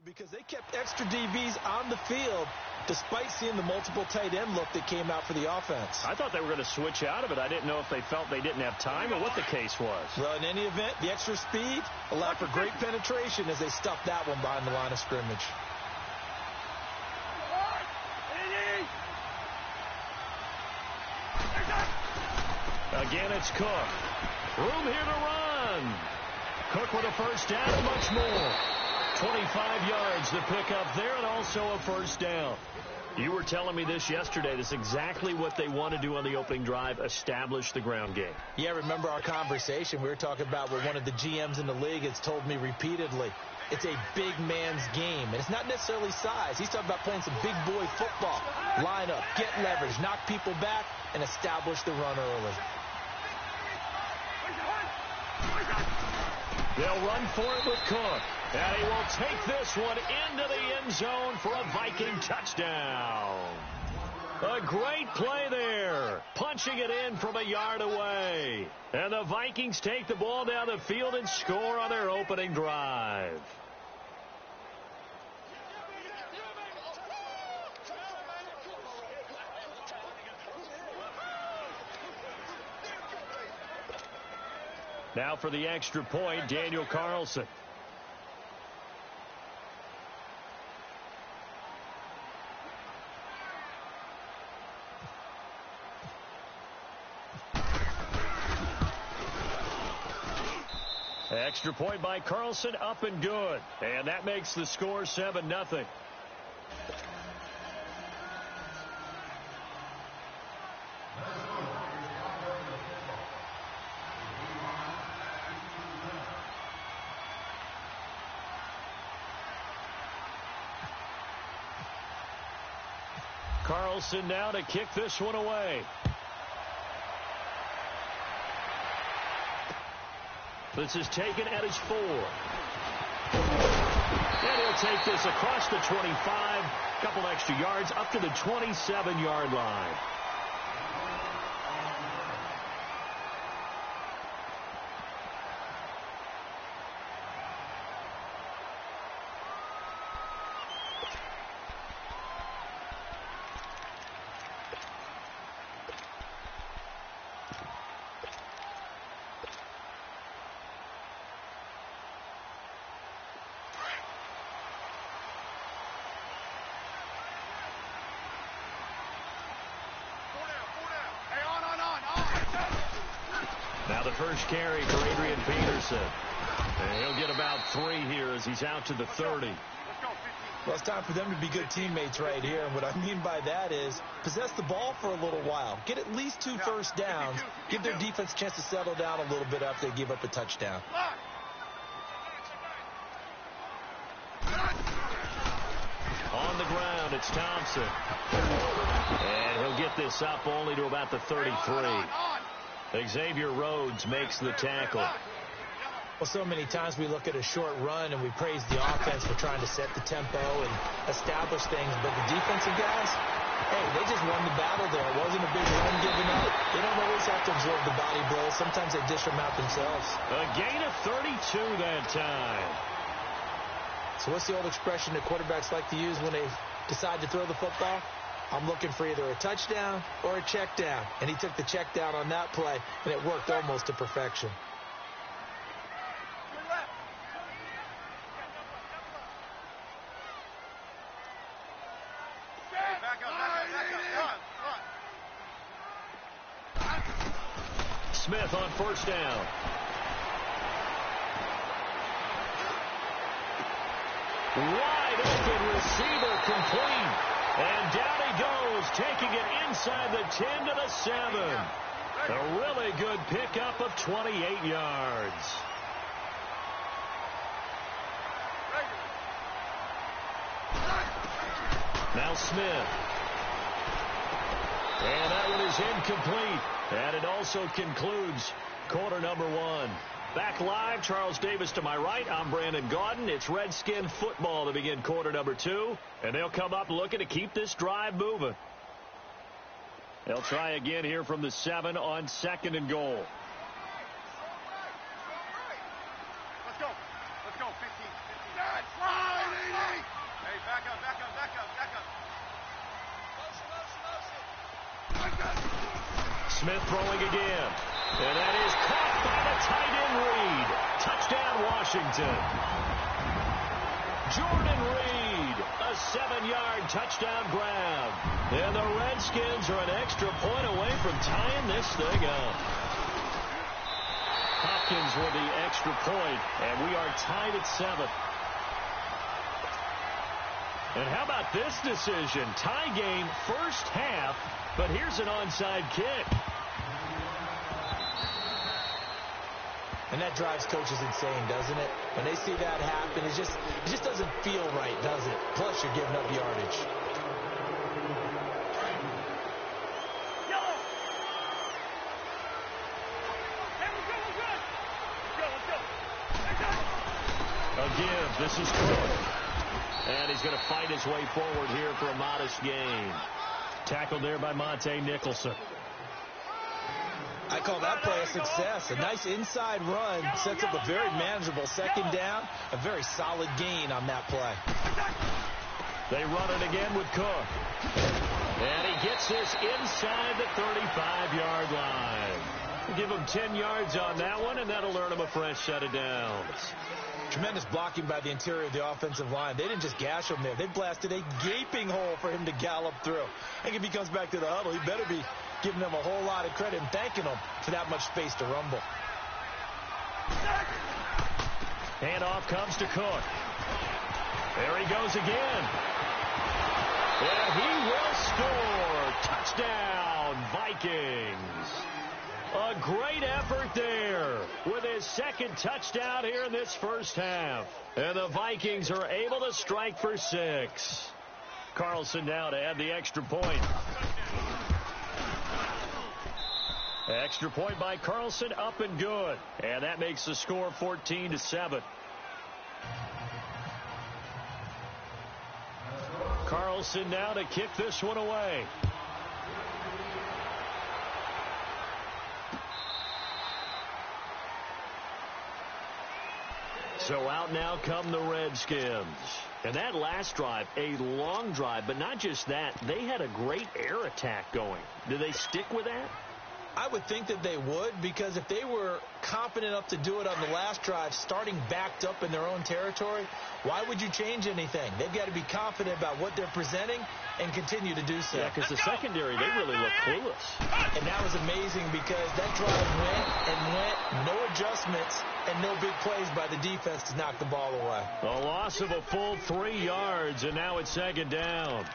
Because they kept extra DBs on the field despite seeing the multiple tight end look that came out for the offense. I thought they were going to switch out of it. I didn't know if they felt they didn't have time or what the case was. Well, in any event, the extra speed allowed for great penetration as they stuffed that one behind the line of scrimmage. Again, it's Cook. Room here to run. Cook with a first down and much more. 25 yards to pick up there and also a first down. You were telling me this yesterday. This is exactly what they want to do on the opening drive, establish the ground game. Yeah, remember our conversation? We were talking about what one of the GMs in the league has told me repeatedly. It's a big man's game, and it's not necessarily size. He's talking about playing some big boy football. Line up, get leverage, knock people back, and establish the run early. They'll run for it with Cook. And he will take this one into the end zone for a Viking touchdown. A great play there. Punching it in from a yard away. And the Vikings take the ball down the field and score on their opening drive. Now for the extra point, Daniel Carlson. Extra point by Carlson, up and good. And that makes the score 7-0. Carlson now to kick this one away. This is taken at his 4. And he'll take this across the 25. Couple extra yards up to the 27-yard line. Now the first carry for Adrian Peterson. And he'll get about 3 here as he's out to the 30. Well, it's time for them to be good teammates right here. And what I mean by that is possess the ball for a little while. Get at least 2 first downs. Give their defense a chance to settle down a little bit after they give up a touchdown. On the ground, it's Thompson. And he'll get this up only to about the 33. Xavier Rhodes makes the tackle. Well, so many times we look at a short run and we praise the offense for trying to set the tempo and establish things, but the defensive guys, hey, they just won the battle there. It wasn't a big run given up. They don't always have to absorb the body blows. Sometimes they dish them out themselves. A gain of 32 that time. So what's the old expression that quarterbacks like to use when they decide to throw the football? I'm looking for either a touchdown or a check down. And he took the check down on that play, and it worked almost to perfection. Smith on first down. Wide open receiver complete. And down he goes, taking it inside the 10 to the 7. A really good pickup of 28 yards. Now Smith. And that one is incomplete. And it also concludes quarter number 1. Back live, Charles Davis to my right. I'm Brandon Gaudin. It's Redskin football to begin quarter number 2. And they'll come up looking to keep this drive moving. They'll try again here from the 7 on 2nd and goal. Let's go. 15. Smith throwing again. And that is caught by the tight end Reed. Touchdown, Washington. Jordan Reed, a 7-yard touchdown grab. And the Redskins are an extra point away from tying this thing up. Hopkins with the extra point, and we are tied at 7. And how about this decision? Tie game first half, but here's an onside kick. And that drives coaches insane, doesn't it? When they see that happen, it just doesn't feel right, does it? Plus, you're giving up yardage. Again, this is Cook. And he's going to fight his way forward here for a modest gain. Tackled there by Monte Nicholson. I call that play a success. A nice inside run sets up a very manageable second down. A very solid gain on that play. They run it again with Cook. And he gets this inside the 35-yard line. Give him 10 yards on that one, and that'll earn him a fresh set of downs. Tremendous blocking by the interior of the offensive line. They didn't just gash him there. They blasted a gaping hole for him to gallop through. I think if he comes back to the huddle, he better be giving them a whole lot of credit and thanking them for that much space to rumble. Handoff comes to Cook. There he goes again. And he will score. Touchdown, Vikings. A great effort there with his second touchdown here in this first half. And the Vikings are able to strike for 6. Carlson now to add the extra point. Extra point by Carlson, up and good. And that makes the score 14-7. Carlson now to kick this one away. So out now come the Redskins. And that last drive, a long drive, but not just that. They had a great air attack going. Do they stick with that? I would think that they would, because if they were confident enough to do it on the last drive, starting backed up in their own territory, why would you change anything? They've got to be confident about what they're presenting and continue to do so. Yeah, because the secondary, they really look clueless. And that was amazing because that drive went, no adjustments, and no big plays by the defense to knock the ball away. A loss of a full 3 yards, and now it's second down.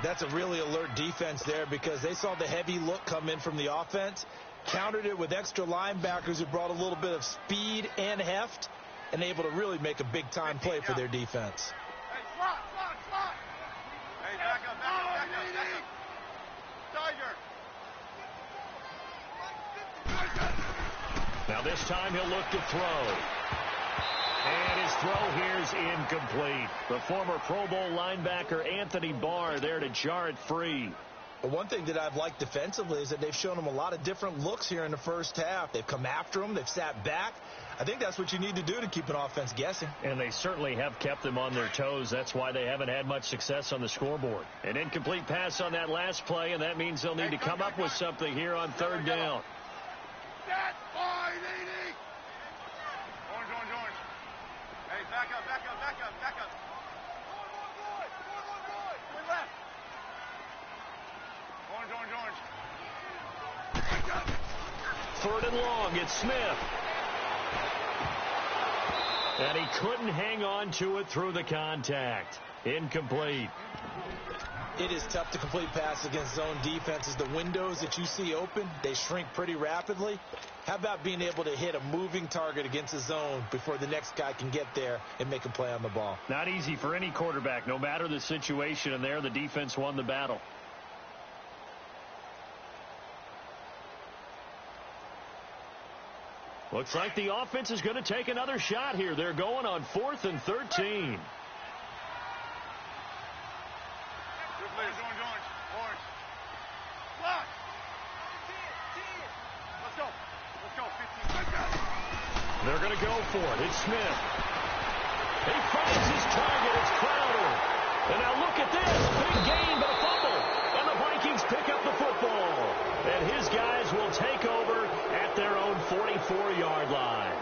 That's a really alert defense there because they saw the heavy look come in from the offense, countered it with extra linebackers who brought a little bit of speed and heft, and able to really make a big-time play for their defense. Hey, slot. Hey, back up. Tiger. Now this time he'll look to throw. And his throw here is incomplete. The former Pro Bowl linebacker Anthony Barr there to jar it free. But one thing that I've liked defensively is that they've shown him a lot of different looks here in the first half. They've come after him. They've sat back. I think that's what you need to do to keep an offense guessing. And they certainly have kept them on their toes. That's why they haven't had much success on the scoreboard. An incomplete pass on that last play, and that means they'll need to come up with something here on third down. That's fine, Edie. Orange. Hey, back up. One left. Orange. Third and long, it's Smith. And he couldn't hang on to it through the contact. Incomplete. It is tough to complete passes against zone defenses. The windows that you see open, they shrink pretty rapidly. How about being able to hit a moving target against a zone before the next guy can get there and make a play on the ball? Not easy for any quarterback, no matter the situation, and there the defense won the battle. Looks like the offense is going to take another shot here. They're going on 4th and 13. Orange. Lock. Let's go. 15. They're going to go for it. It's Smith. He finds his target. It's Crowder. And now look at this. Big gain, but a fumble. And the Vikings pick up the football. And his guys will 2-yard line.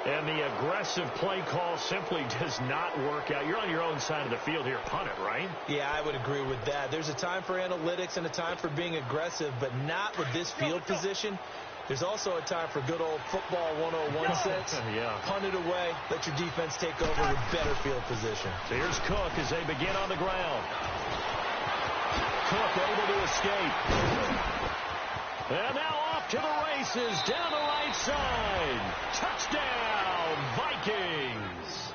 And the aggressive play call simply does not work out. You're on your own side of the field here. Punt it, right? Yeah, I would agree with that. There's a time for analytics and a time for being aggressive, but not with this field position. There's also a time for good old football 101 sense. Yeah. Punt it away. Let your defense take over with better field position. So here's Cook as they begin on the ground. Cook able to escape. And now off to the races down the right side. Touchdown, Vikings.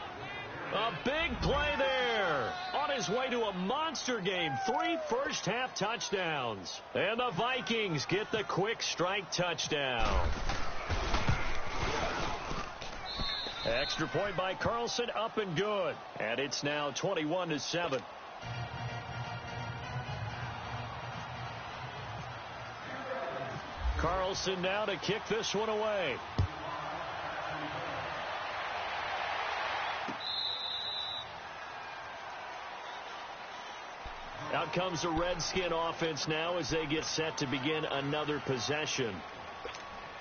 A big play there. On his way to a monster game. 3 first-half touchdowns. And the Vikings get the quick strike touchdown. Extra point by Carlson, up and good. And it's now 21-7. Carlson now to kick this one away. Out comes the Redskin offense now as they get set to begin another possession.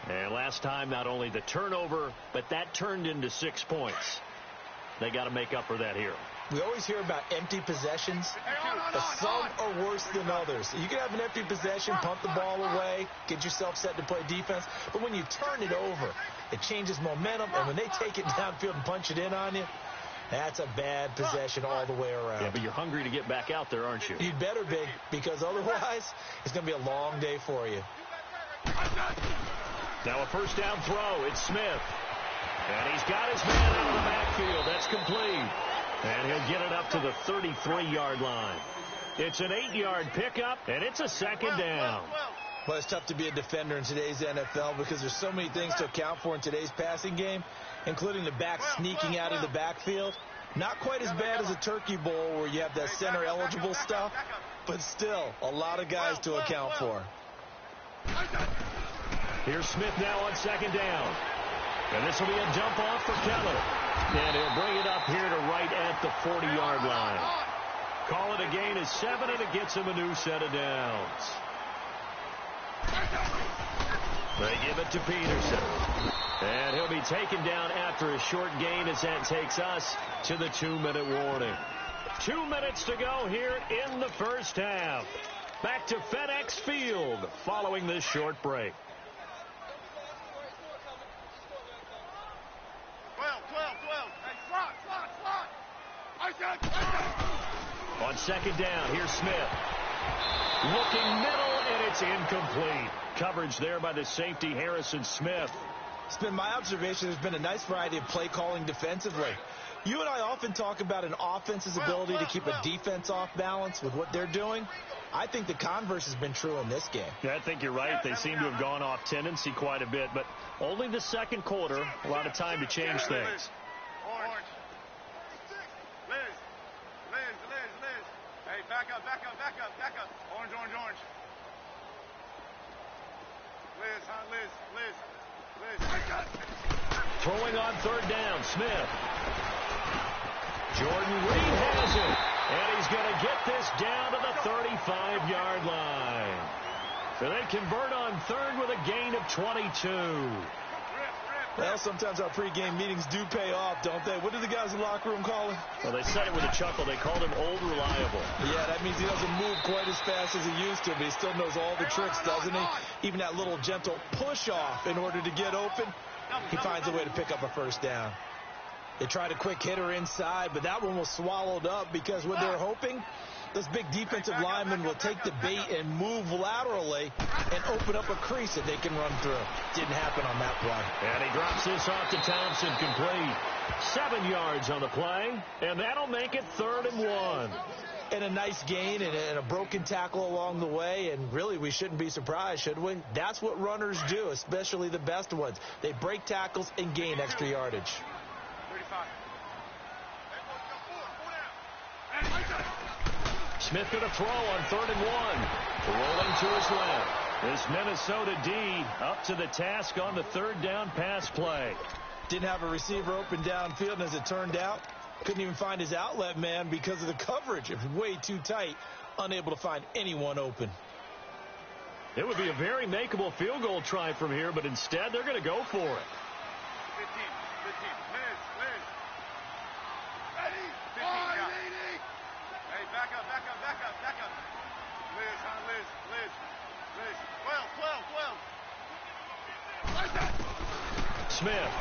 And last time, not only the turnover, but that turned into 6 points. They got to make up for that here. We always hear about empty possessions, but some are worse than others. You can have an empty possession, punt the ball away, get yourself set to play defense, but when you turn it over, it changes momentum, and when they take it downfield and punch it in on you, that's a bad possession all the way around. Yeah, but you're hungry to get back out there, aren't you? You'd better be, because otherwise, it's going to be a long day for you. Now a first down throw. It's Smith. And he's got his man out of the backfield. That's complete. And he'll get it up to the 33-yard line. It's an 8-yard pickup, and it's a second down. Well, it's tough to be a defender in today's NFL because there's so many things to account for in today's passing game, including the back sneaking out of the backfield. Not quite as bad as a Turkey Bowl where you have that center-eligible stuff, but still a lot of guys to account for. Here's Smith now on second down. And this will be a jump off for Keller. And he'll bring it up here to right at the 40-yard line. Call it a gain of 7, and it gets him a new set of downs. They give it to Peterson. And he'll be taken down after a short gain as that takes us to the 2-minute warning. 2 minutes to go here in the first half. Back to FedEx Field following this short break. 12. Hey, slot. On second down, here's Smith. Looking middle, and it's incomplete. Coverage there by the safety, Harrison Smith. It's been my observation there's been a nice variety of play calling defensively. You and I often talk about an offense's ability to keep a defense off balance with what they're doing. I think the converse has been true in this game. Yeah, I think you're right. They seem to have gone off tendency quite a bit, but only the second quarter, a lot of time to change things. Orange. Liz. Hey, back up. Orange. Liz. Throwing on third down, Smith. Jordan Reed has it, and he's going to get this down to the 35-yard line. So they convert on third with a gain of 22. Well, sometimes our pregame meetings do pay off, don't they? What do the guys in the locker room call him? Well, they said it with a chuckle. They called him Old Reliable. Yeah, that means he doesn't move quite as fast as he used to, but he still knows all the tricks, doesn't he? Even that little gentle push-off in order to get open, he finds a way to pick up a first down. They tried a quick hitter inside, but that one was swallowed up because what they're hoping, those big defensive linemen will take the bait and move laterally and open up a crease that they can run through. Didn't happen on that play. And he drops this off to Thompson, complete. 7 yards on the play, and that'll make it 3rd and 1. And a nice gain and a broken tackle along the way, and really we shouldn't be surprised, should we? That's what runners do, especially the best ones. They break tackles and gain extra yardage. 35. Smith going to throw on 3rd and 1. Rolling to his left. This Minnesota D up to the task on the 3rd down pass play. Didn't have a receiver open downfield, and as it turned out, couldn't even find his outlet man because of the coverage. It was way too tight, unable to find anyone open. It would be a very makeable field goal try from here, but instead they're going to go for it. Liz. Ready? 15, yeah. Hey, back up. Liz, huh, Liz. 12. Smith.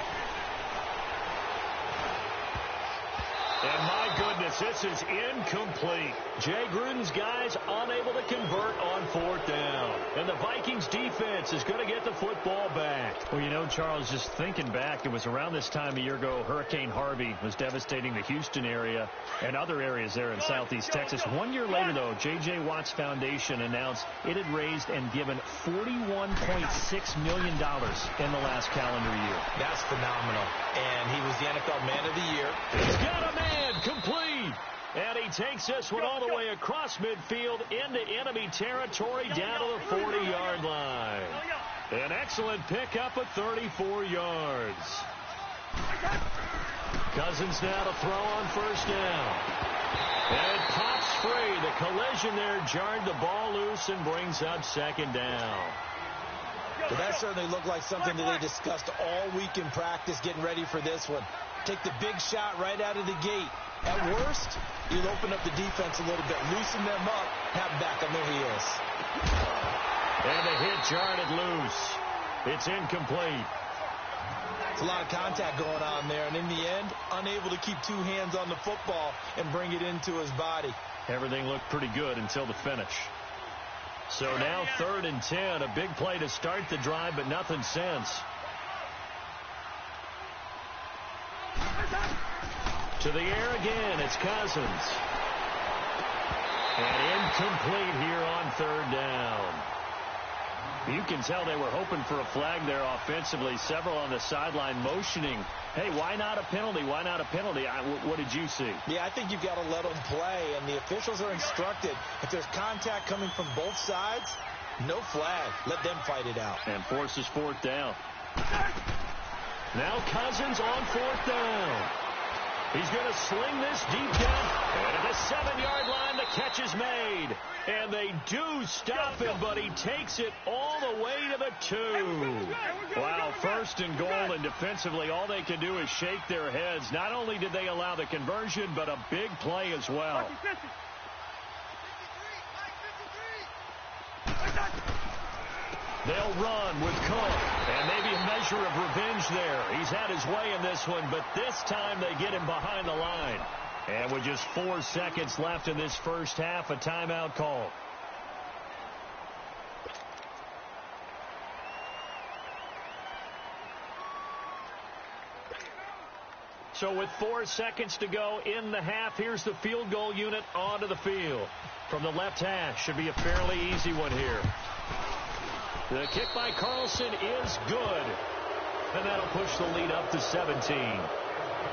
And my goodness, this is incomplete. Jay Gruden's guys unable to convert on fourth down. And the Vikings defense is going to get the football back. Well, you know, Charles, just thinking back, it was around this time a year ago, Hurricane Harvey was devastating the Houston area and other areas there in southeast Texas. 1 year later, though, J.J. Watt's Foundation announced it had raised and given $41.6 million in the last calendar year. That's phenomenal. And he was the NFL Man of the Year. He's got a man complete. And he takes this one all the way across midfield into enemy territory down to the 40-yard line. An excellent pickup of 34 yards. Cousins now to throw on first down. And it pops free. The collision there jarred the ball loose and brings up second down. But that certainly looked like something that they discussed all week in practice getting ready for this one. Take the big shot right out of the gate. At worst, you'll open up the defense a little bit, loosen them up, have them back on their heels. And the hit jarred it loose. It's incomplete. It's a lot of contact going on there, and in the end, unable to keep two hands on the football and bring it into his body. Everything looked pretty good until the finish. So now 3rd and 10, a big play to start the drive, but nothing since. To the air again, it's Cousins. And incomplete here on 3rd down. You can tell they were hoping for a flag there offensively. Several on the sideline motioning, hey, why not a penalty? Why not a penalty? What did you see? Yeah, I think you've got to let them play, and the officials are instructed. If there's contact coming from both sides, no flag. Let them fight it out. And forces 4th down. Now Cousins on 4th down. He's going to sling this deep down. And at the 7-yard line, the catch is made. And they do stop him, but he takes it all the way to the 2. Wow, 1st and goal, and defensively, all they can do is shake their heads. Not only did they allow the conversion, but a big play as well. They'll run with Cook, and maybe a measure of revenge there. He's had his way in this one, but this time they get him behind the line. And with just 4 seconds left in this first half, a timeout call. So with 4 seconds to go in the half, here's the field goal unit onto the field. From the left hash, should be a fairly easy one here. The kick by Carlson is good. And that'll push the lead up to 17.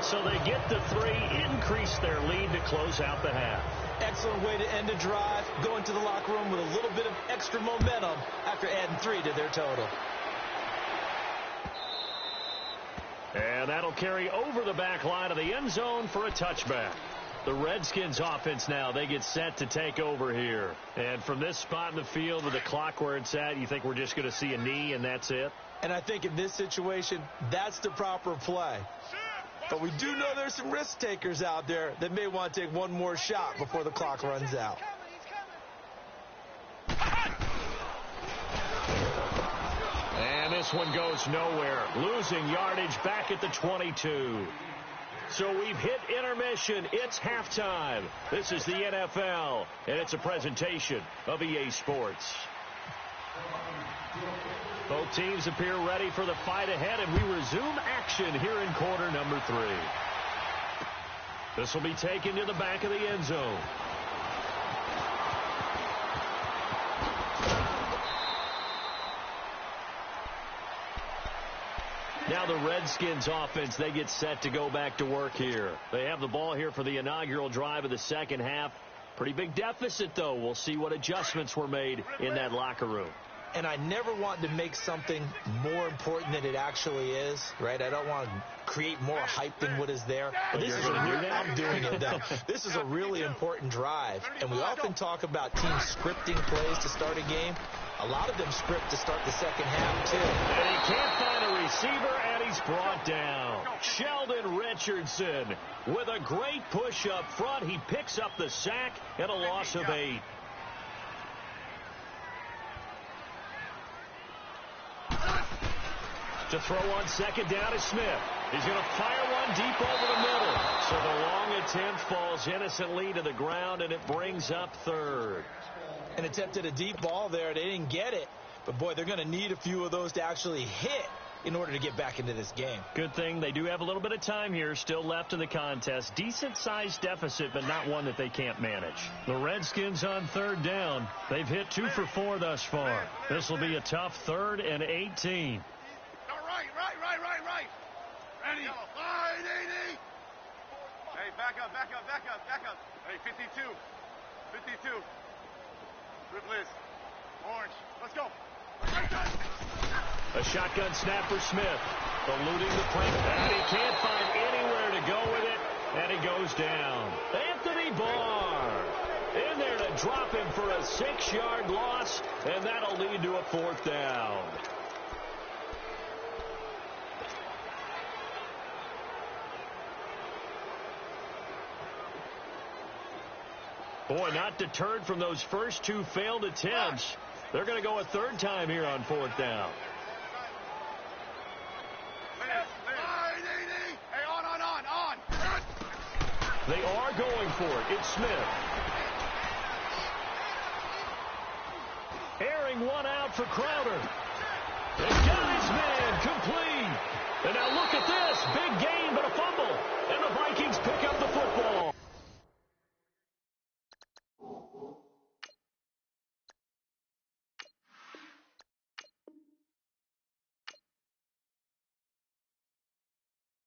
So they get the 3, increase their lead to close out the half. Excellent way to end a drive. Go into the locker room with a little bit of extra momentum after adding 3 to their total. And that'll carry over the back line of the end zone for a touchback. The Redskins offense now, they get set to take over here. And from this spot in the field with the clock where it's at, you think we're just going to see a knee and that's it? And I think in this situation, that's the proper play. But we do know there's some risk takers out there that may want to take one more shot before the clock runs out. And this one goes nowhere. Losing yardage back at the 22. So we've hit intermission. It's halftime. This is the NFL, and it's a presentation of EA Sports. Both teams appear ready for the fight ahead, and we resume action here in quarter number 3. This will be taken to the back of the end zone. Now the Redskins offense, they get set to go back to work here. They have the ball here for the inaugural drive of the second half. Pretty big deficit, though. We'll see what adjustments were made in that locker room. And I never want to make something more important than it actually is, right? I don't want to create more hype than what is there. But this is I'm doing it, though. This is a really important drive. And we often talk about teams scripting plays to start a game. A lot of them script to start the second half, too. And he can't find a receiver, and he's brought down. Sheldon Richardson with a great push up front. He picks up the sack and a loss of 8. To throw on second down is Smith. He's going to fire one deep over the middle. So the long attempt falls innocently to the ground, and it brings up third. And attempted a deep ball there. They didn't get it. But, boy, they're going to need a few of those to actually hit in order to get back into this game. Good thing they do have a little bit of time here still left in the contest. Decent-sized deficit, but not one that they can't manage. The Redskins on third down. They've hit 2 for 4 thus far. This will be a tough 3rd and 18. Right. Ready. Line 80. Hey, back up. Hey, 52. Rip list. Orange. Let's go. A shotgun snap for Smith. Eluding the pressure. And he can't find anywhere to go with it. And he goes down. Anthony Barr in there to drop him for a 6-yard loss. And that'll lead to a 4th down. Boy, not deterred from those first 2 failed attempts. They're going to go a 3rd time here on 4th down. Hey, on. They are going for it. It's Smith. Airing one out for Crowder. And got his man complete. And now look at this. Big gain, but a fumble. And the Vikings pick